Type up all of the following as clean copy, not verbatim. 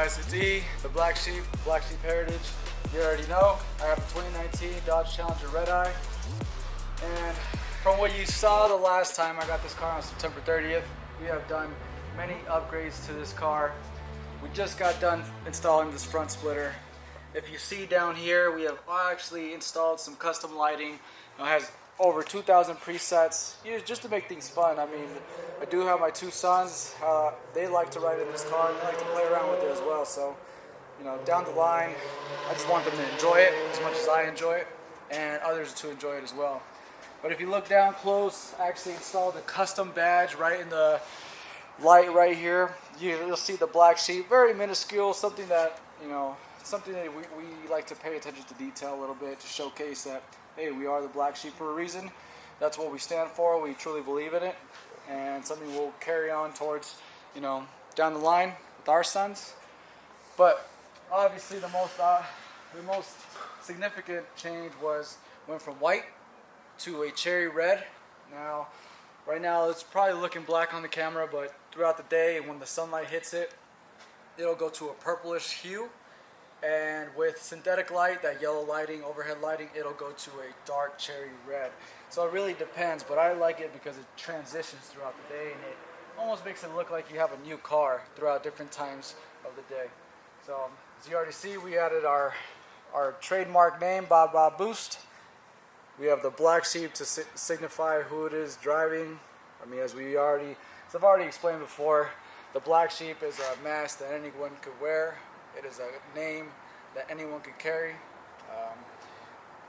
guys? It's E, the Black Sheep Heritage. You already know, I have a 2019 Dodge Challenger Redeye. And from what you saw the last time I got this car on September 30th, we have done many upgrades to this car. We just got done installing this front splitter. If you see down here, we have actually installed some custom lighting. It has over 2,000 presets, just to make things fun. I mean, I do have my two sons. They like to ride in this car and they like to play around with it as well. So, you know, down the line, I just want them to enjoy it as much as I enjoy it, and others to enjoy it as well. But if you look down close, I actually installed a custom badge right in the light right here. You'll see the Black Sheep, very minuscule, something that, you know, something that we like to pay attention to detail a little bit to showcase that, hey, we are the Black Sheep for a reason. That's what we stand for. We truly believe in it, and something we'll carry on towards, you know, down the line with our sons. But obviously, the most significant change went from white to a cherry red. Now, right now, it's probably looking black on the camera, but throughout the day, when the sunlight hits it, it'll go to a purplish hue. And with synthetic light, that yellow lighting, overhead lighting, it'll go to a dark cherry red. So it really depends, but I like it because it transitions throughout the day, and it almost makes it look like you have a new car throughout different times of the day. So as you already see, we added our trademark name, Bob Bob Boost. We have the Black Sheep to signify who it is driving. I mean, as I've already explained before, the Black Sheep is a mask that anyone could wear. It is a name that anyone could carry.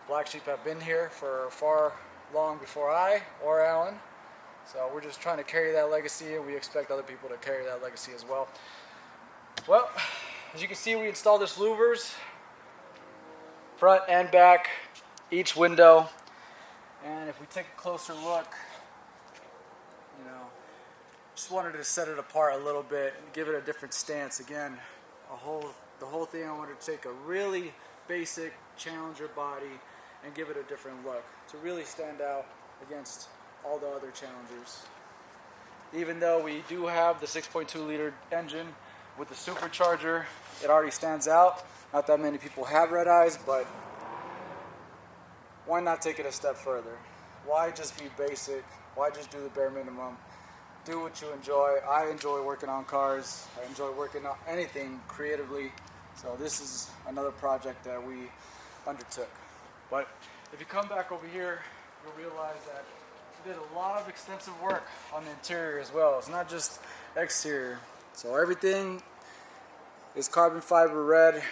Black Sheep have been here for far long before I or Alan. So we're just trying to carry that legacy, and we expect other people to carry that legacy as well. Well, as you can see, we installed this louvers, front and back, each window. And if we take a closer look, you know, just wanted to set it apart a little bit and give it a different stance. Again, the whole thing, I wanted to take a really basic Challenger body and give it a different look to really stand out against all the other Challengers. Even though we do have the 6.2 liter engine with the supercharger, it already stands out. Not that many people have Redeyes, but why not take it a step further? Why just be basic? Why just do the bare minimum? Do what you enjoy. I enjoy working on cars. I enjoy working on anything creatively. So this is another project that we undertook. But if you come back over here, you'll realize that we did a lot of extensive work on the interior as well. It's not just exterior. So everything is carbon fiber red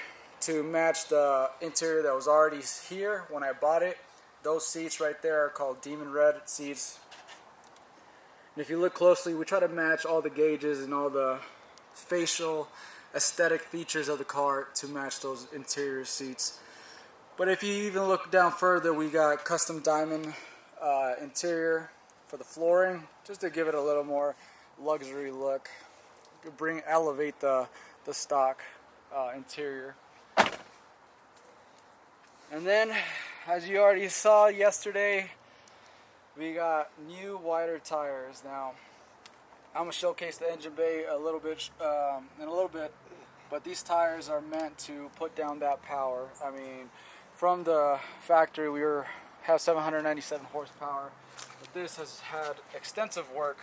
to match the interior that was already here when I bought it. Those seats right there are called Demon Red seats. And if you look closely, we try to match all the gauges and all the facial aesthetic features of the car to match those interior seats. But if you even look down further, we got custom diamond interior for the flooring, just to give it a little more luxury look. Elevate the stock interior. And then, as you already saw yesterday, we got new wider tires. Now, I'm gonna showcase the engine bay in a little bit, but these tires are meant to put down that power. I mean, from the factory, have 797 horsepower, but this has had extensive work,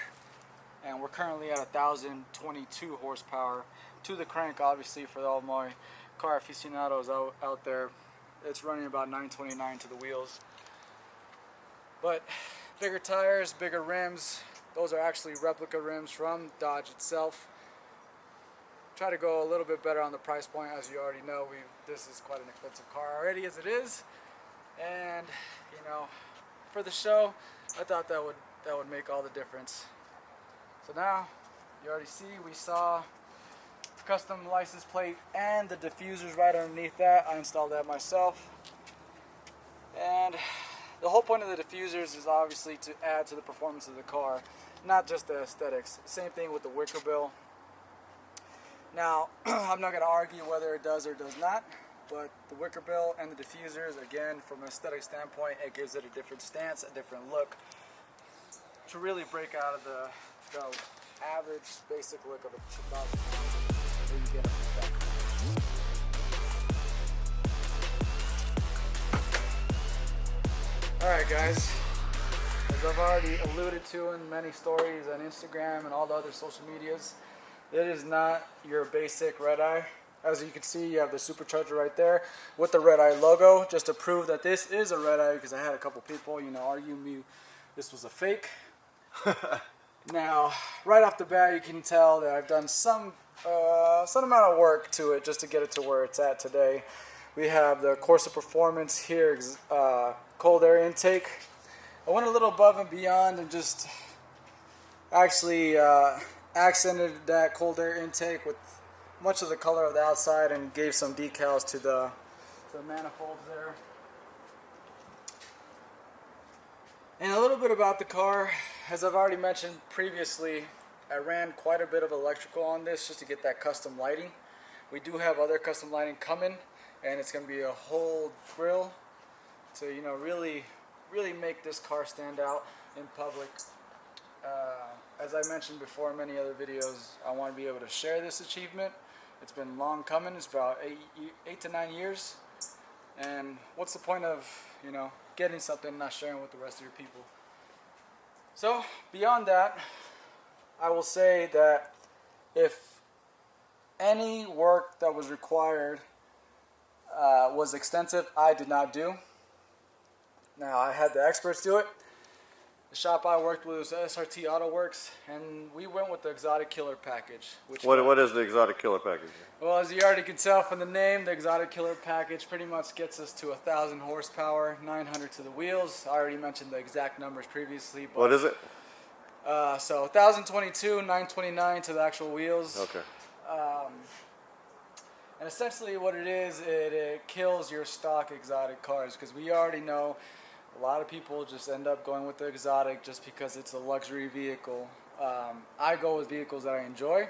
and we're currently at 1,022 horsepower to the crank. Obviously, for all my car aficionados out there, it's running about 929 to the wheels. But bigger tires, bigger rims. Those are actually replica rims from Dodge itself. Try to go a little bit better on the price point. As you already know, this is quite an expensive car already as it is. And, you know, for the show, I thought that would make all the difference. So now, you already see, we saw custom license plate and the diffusers right underneath that. I installed that myself. And the whole point of the diffusers is obviously to add to the performance of the car, not just the aesthetics. Same thing with the wicker bill. Now, I'm not going to argue whether it does or does not, but the wicker bill and the diffusers, again, from an aesthetic standpoint, it gives it a different stance, a different look, to really break out of the average basic look of a 2000 that you get a Alright guys, as I've already alluded to in many stories on Instagram and all the other social medias, it is not your basic Redeye. As you can see, you have the supercharger right there with the Redeye logo, just to prove that this is a Redeye, because I had a couple people, argue me this was a fake. Now, right off the bat, you can tell that I've done some amount of work to it just to get it to where it's at today. We have the Corsa Performance here, cold air intake. I went a little above and beyond and just actually accented that cold air intake with much of the color of the outside and gave some decals to the manifolds there. And a little bit about the car. As I've already mentioned previously, I ran quite a bit of electrical on this just to get that custom lighting. We do have other custom lighting coming, and it's going to be a whole grill to really make this car stand out in public. As I mentioned before in many other videos, I want to be able to share this achievement. It's been long coming. It's about 8 to 9 years. And what's the point of getting something and not sharing with the rest of your people? So beyond that, I will say that if any work that was required was extensive, I did not do. Now, I had the experts do it. The shop I worked with was SRT Auto Works, and we went with the Exotic Killer package. What is the Exotic Killer package? Well, as you already can tell from the name, the Exotic Killer package pretty much gets us to 1,000 horsepower, 900 to the wheels. I already mentioned the exact numbers previously. But, what is it? So 1,022, 929 to the actual wheels. Okay. And essentially what it is, it kills your stock exotic cars, because we already know a lot of people just end up going with the exotic just because it's a luxury vehicle. I go with vehicles that I enjoy,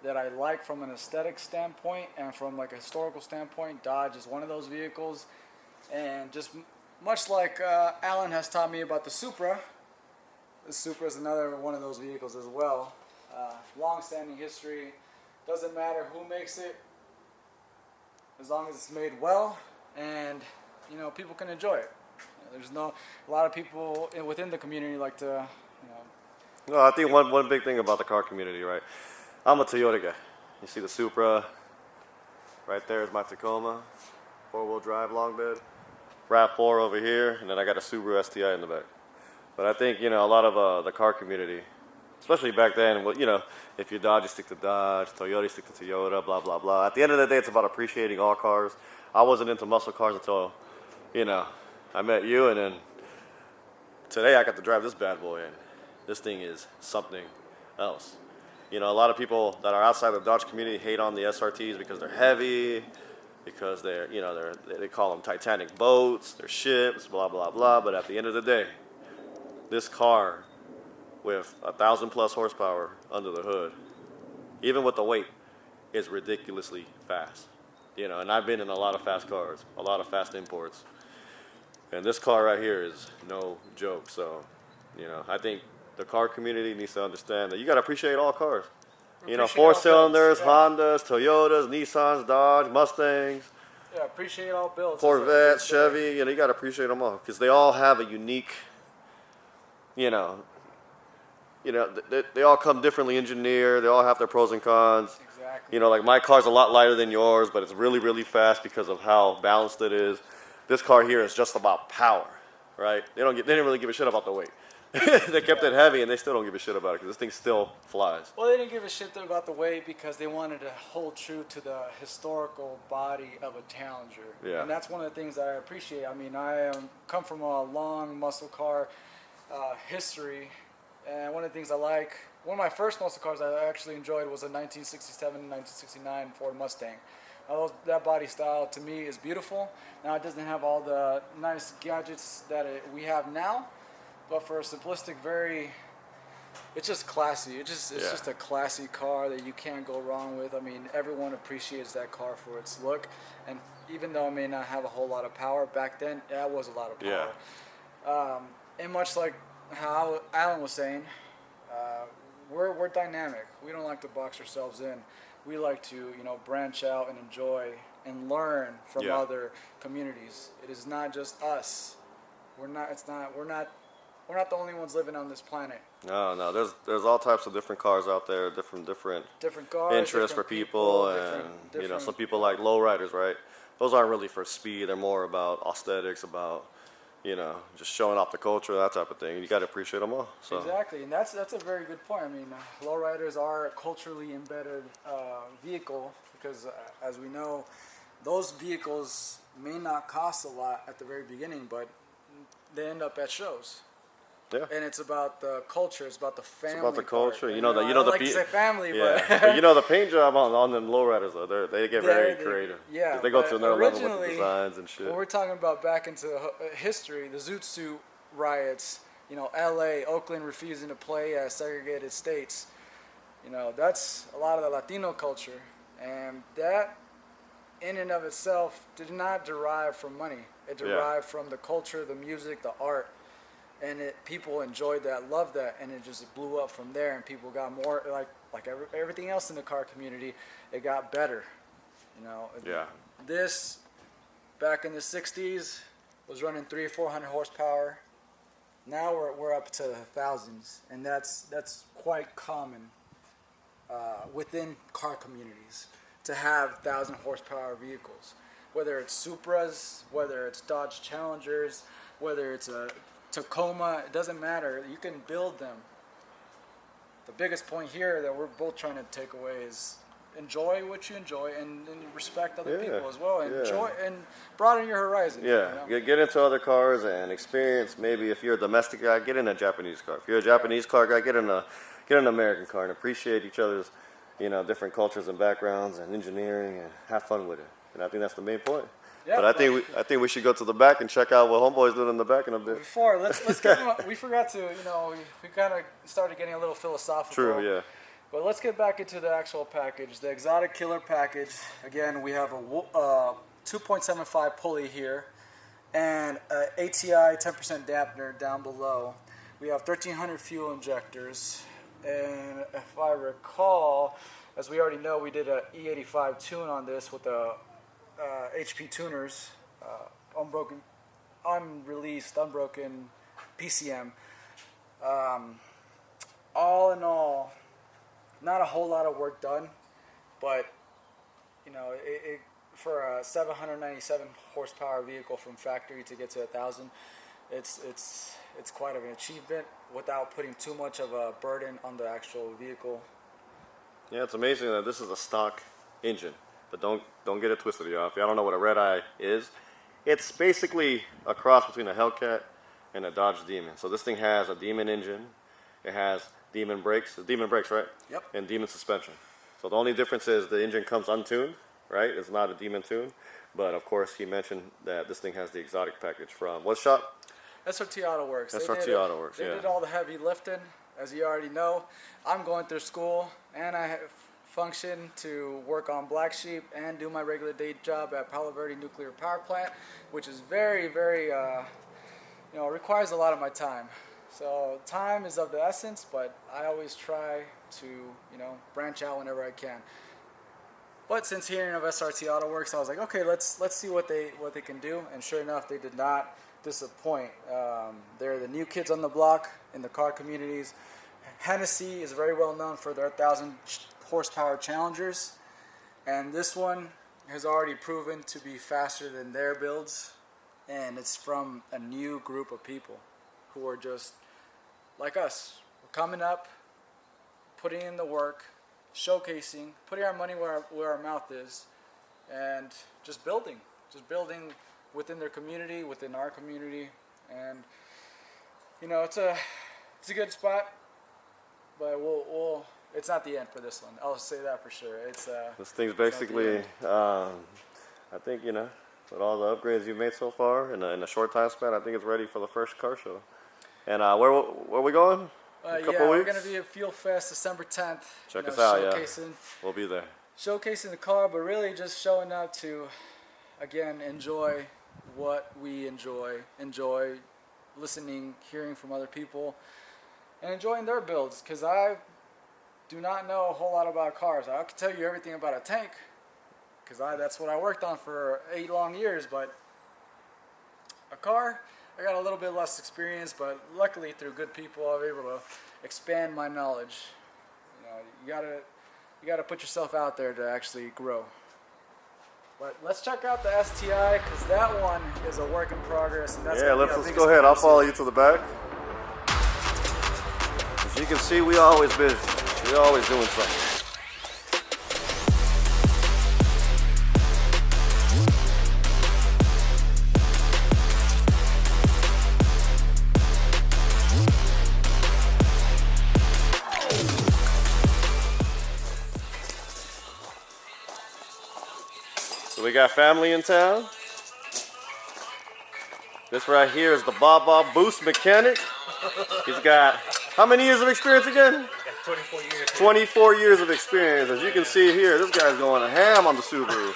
that I like from an aesthetic standpoint, and from like a historical standpoint. Dodge is one of those vehicles. And just much like Alan has taught me about the Supra is another one of those vehicles as well. Long-standing history. Doesn't matter who makes it, as long as it's made well and people can enjoy it. There's a lot of people within the community like to, No, I think one big thing about the car community, right? I'm a Toyota guy. You see the Supra, right there is my Tacoma, 4-wheel drive long bed, RAV4 over here, and then I got a Subaru STI in the back. But I think, a lot of the car community, especially back then, if you're Dodge, you stick to Dodge, Toyota, you stick to Toyota, blah, blah, blah. At the end of the day, it's about appreciating all cars. I wasn't into muscle cars until, I met you, and then today I got to drive this bad boy, and this thing is something else. A lot of people that are outside the Dodge community hate on the SRTs because they're heavy, because they're, they call them Titanic boats, they're ships, blah, blah, blah. But at the end of the day, this car with 1,000+ horsepower under the hood, even with the weight, is ridiculously fast. And I've been in a lot of fast cars, a lot of fast imports. And this car right here is no joke. So, I think the car community needs to understand that you got to appreciate all cars. 4-cylinders, yeah. Hondas, Toyotas, Nissans, Dodge, Mustangs. Yeah, appreciate all builds. Corvette, Chevy, you got to appreciate them all because they all have a unique, they all come differently engineered. They all have their pros and cons. Exactly. Like my car's a lot lighter than yours, but it's really, really fast because of how balanced it is. This car here is just about power, right? They didn't really give a shit about the weight. They kept it heavy, and they still don't give a shit about it because this thing still flies. Well, they didn't give a shit about the weight because they wanted to hold true to the historical body of a Challenger. Yeah. And that's one of the things that I appreciate. I mean, I come from a long muscle car history, and one of the things I like, one of my first muscle cars I actually enjoyed was a 1967 and 1969 Ford Mustang. That body style to me is beautiful. Now it doesn't have all the nice gadgets that we have now, but for a simplistic, it's just classy. It's just a classy car that you can't go wrong with. I mean, everyone appreciates that car for its look, and even though it may not have a whole lot of power, back then that was a lot of power. Yeah. And much like how Alan was saying, we're dynamic. We don't like to box ourselves in. We like to, branch out and enjoy and learn from other communities. It is not just us. We're not. It's not. We're not. We're not the only ones living on this planet. No. There's all types of different cars out there, different Different cars, interests for different people, and different, some people like lowriders, right? Those aren't really for speed. They're more about aesthetics, about just showing off the culture, that type of thing. You got to appreciate them all. So. Exactly, and that's a very good point. I mean, lowriders are a culturally embedded vehicle because, as we know, those vehicles may not cost a lot at the very beginning, but they end up at shows. Yeah. And it's about the culture. It's about the family. It's about the culture. Part. I don't like to say family, yeah. but but the paint job on them lowriders though, they get very creative. Yeah, they go to another level with the designs and shit. When we're talking about back into history, the Zoot Suit riots. L.A., Oakland refusing to play as segregated states. That's a lot of the Latino culture, and that, in and of itself, did not derive from money. It derived from the culture, the music, the art. And people enjoyed that, loved that, and it just blew up from there. And people got more like everything else in the car community. It got better, Yeah. This back in the '60s was running 300 or 400 horsepower. Now we're up to thousands, and that's quite common within car communities to have 1,000 horsepower vehicles. Whether it's Supras, whether it's Dodge Challengers, whether it's a Tacoma, it doesn't matter. You can build them. The biggest point here that we're both trying to take away is enjoy what you enjoy and respect other people as well. Enjoy and broaden your horizon. Yeah, get into other cars and experience. Maybe if you're a domestic guy, get in a Japanese car. If you're a Japanese car guy, get in an American car and appreciate each other's different cultures and backgrounds and engineering and have fun with it. And I think that's the main point. Yeah, but I think we should go to the back and check out what Homeboy's doing in the back in a bit. Before let's get we forgot to we kind of started getting a little philosophical. True, yeah. But let's get back into the actual package, the Exotic Killer package. Again, we have a 2.75 pulley here, and a ATI 10% dampener down below. We have 1,300 fuel injectors, and if I recall, as we already know, we did a E85 tune on this with a HP tuners, unbroken PCM. All in all, not a whole lot of work done, but for a 797 horsepower vehicle from factory to get to 1,000, it's quite of an achievement without putting too much of a burden on the actual vehicle. Yeah, it's amazing that this is a stock engine. But don't get it twisted, y'all. If y'all don't know what a Redeye is, it's basically a cross between a Hellcat and a Dodge Demon. So this thing has a Demon engine. It has Demon brakes. Demon brakes, right? Yep. And Demon suspension. So the only difference is the engine comes untuned, right? It's not a Demon tune. But of course, he mentioned that this thing has the exotic package from what shop? SRT Auto Works. SRT Auto Works, They did all the heavy lifting, as you already know. I'm going through school, and I have function to work on Black Sheep and do my regular day job at Palo Verde Nuclear Power Plant, which is very, very, requires a lot of my time. So time is of the essence, but I always try to, branch out whenever I can. But since hearing of SRT Auto Works, I was like, okay, let's see what they can do. And sure enough, they did not disappoint. They're the new kids on the block in the car communities. Hennessy is very well known for their 1,000 horsepower Challengers, and this one has already proven to be faster than their builds, and it's from a new group of people who are just like us. We're coming up, putting in the work, showcasing, putting our money where our mouth is, and just building within their community, within our community, and it's a good spot, but we'll it's not the end for this one. I'll say that for sure. This thing's basically, I think, with all the upgrades you've made so far in a short time span, I think it's ready for the first car show. And where are we going? We're going to be at Fuel Fest December 10th. Check us out, we'll be there. Showcasing the car, but really just showing up to, again, enjoy what we enjoy listening, hearing from other people, and enjoying their builds, because I do not know a whole lot about cars. I can tell you everything about a tank, because that's what I worked on for 8 long years, but a car, I got a little bit less experience, but luckily through good people, I was able to expand my knowledge. You gotta put yourself out there to actually grow. But let's check out the STI, because that one is a work in progress, and that's let's go ahead. I'll follow you to the back. As you can see, we always busy. We always doing something. So we got family in town. This right here is the Baba Boost mechanic. He's got how many years of experience again? 24 years. 24 years of experience. As you can see here, this guy's going ham on the Subaru.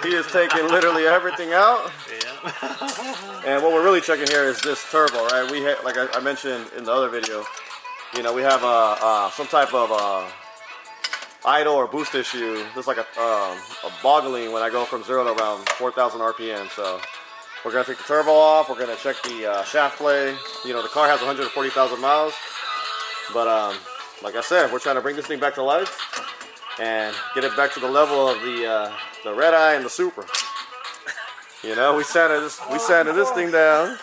He is taking literally everything out. Yeah. And what we're really checking here is this turbo, right? We had, like I mentioned in the other video, we have some type of idle or boost issue. There's like a boggling when I go from 0 to around 4,000 RPM. So we're gonna take the turbo off. We're gonna check the shaft play. The car has 140,000 miles, but like I said, we're trying to bring this thing back to life and get it back to the level of the Redeye and the Supra. We sanded this thing down.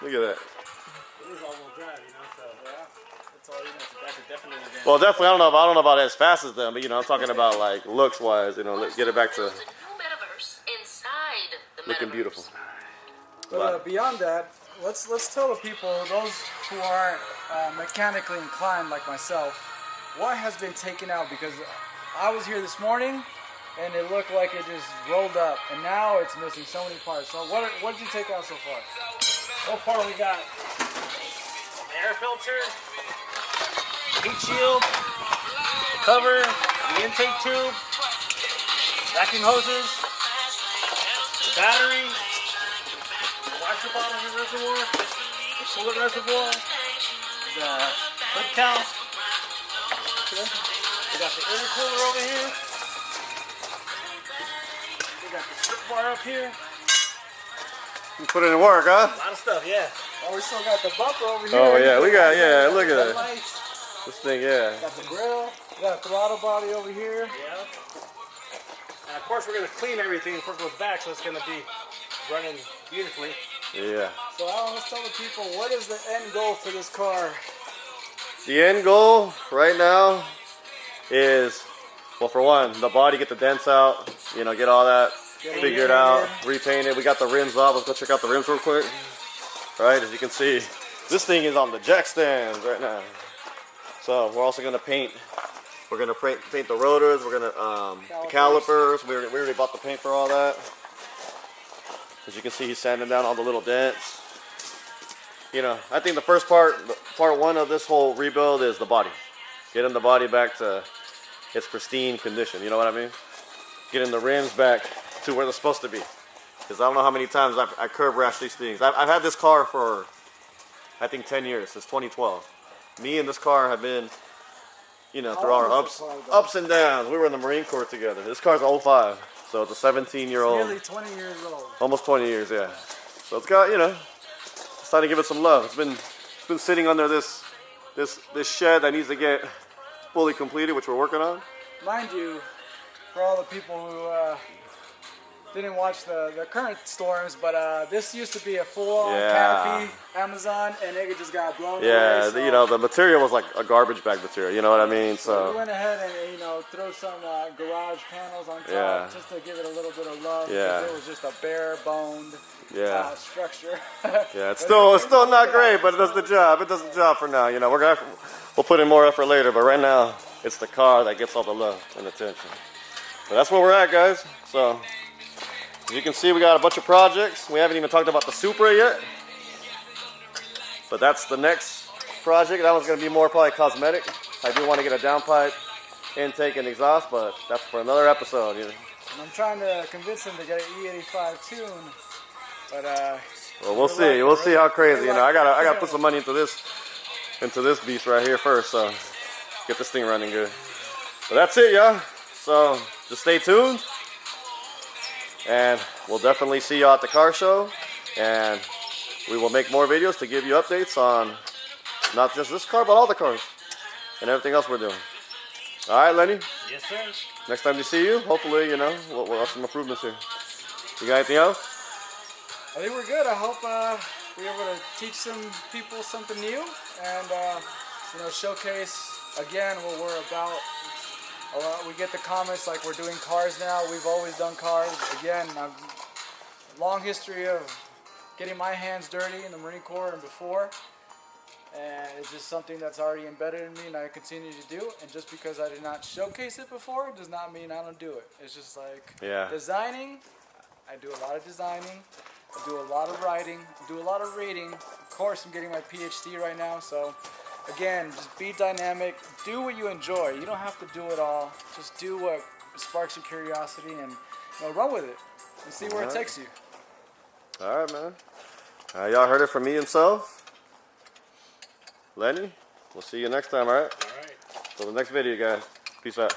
Look at that. It is all-wheel drive, so that's all you know. That's a definitely advantage. Well, definitely, I don't know about as fast as them, but I'm talking about like looks wise. Let's get it back to looking beautiful. But beyond that, let's tell the people, those who aren't mechanically inclined like myself, what has been taken out, because I was here this morning and it looked like it just rolled up, and now it's missing so many parts. So what did you take out so far? So far we got the air filter, heat shield, cover, the intake tube, vacuum hoses, the battery, the washer bottom reservoir, the coolant reservoir, the hood count. We got the intercooler over here. We got the strip bar up here. You put it in work, huh? A lot of stuff, yeah. Oh, we still got the bumper over here. Oh yeah, we got look at The it. lights, This thing, yeah. got the grill, got a throttle body over here. Yeah. And of course, we're going to clean everything before it goes back, so it's going to be running beautifully. Yeah. So Alan, let's tell the people, what is the end goal for this car? The end goal right now is, well, for one, the body, get the dents out, get all that figured out, repaint it. We got the rims off. Let's go check out the rims real quick. Right, as you can see, this thing is on the jack stands right now. So we're also gonna paint. We're gonna paint the rotors. We're gonna the calipers. We already bought the paint for all that. As you can see, he's sanding down all the little dents. I think the first part one of this whole rebuild is the body. Getting the body back to its pristine condition. You know what I mean? Getting the rims back to where they're supposed to be. Because I don't know how many times I curb rash these things. I've had this car for, I think, 10 years, since 2012. Me and this car have been, through our ups and downs. We were in the Marine Corps together. This car's an 05, so it's a 17-year-old. Nearly 20 years old. Almost 20 years, yeah. So it's got, it's time to give it some love. It's been sitting under this shed that needs to get fully completed, which we're working on. Mind you, for all the people who didn't watch the current storms, but this used to be a full-on canopy Amazon, and it just got blown away. Yeah, So the material was like a garbage bag material. You know what I mean? we went ahead and throw some garage panels on top just to give it a little bit of love. Yeah. Because it was just a bare-boned structure. Yeah, it's still not great, but it does the job. It does the job for now. We'll put in more effort later, but right now it's the car that gets all the love and attention. But that's where we're at, guys. So as you can see, we got a bunch of projects. We haven't even talked about the Supra yet, but that's the next project. That one's going to be more probably cosmetic. I do want to get a downpipe, intake, and exhaust, but that's for another episode. And I'm trying to convince him to get an E85 tune, but well, we'll see. We'll see how crazy. I gotta put some money into this beast right here first. So get this thing running good. But that's it, y'all. So just stay tuned, and we'll definitely see you at the car show. And we will make more videos to give you updates on not just this car, but all the cars and everything else we're doing. All right, Lenny. Yes, sir. Next time we see you, hopefully, you know, we'll have some improvements here. You got anything else? I think we're good. I hope we're able to teach some people something new and, you know, showcase again what we're about. We get the comments like we're doing cars now. We've always done cars. Again, long history of getting my hands dirty in the Marine Corps and before. And it's just something that's already embedded in me and I continue to do. And just because I did not showcase it before does not mean I don't do it. It's just like designing. I do a lot of designing. I do a lot of writing. I do a lot of reading. Of course, I'm getting my PhD right now. So, again, just be dynamic. Do what you enjoy. You don't have to do it all. Just do what sparks your curiosity and, you know, run with it and see where it takes you. All right, man. Y'all heard it from me himself. Lenny, we'll see you next time, all right? All right. Till the next video, guys. Peace out.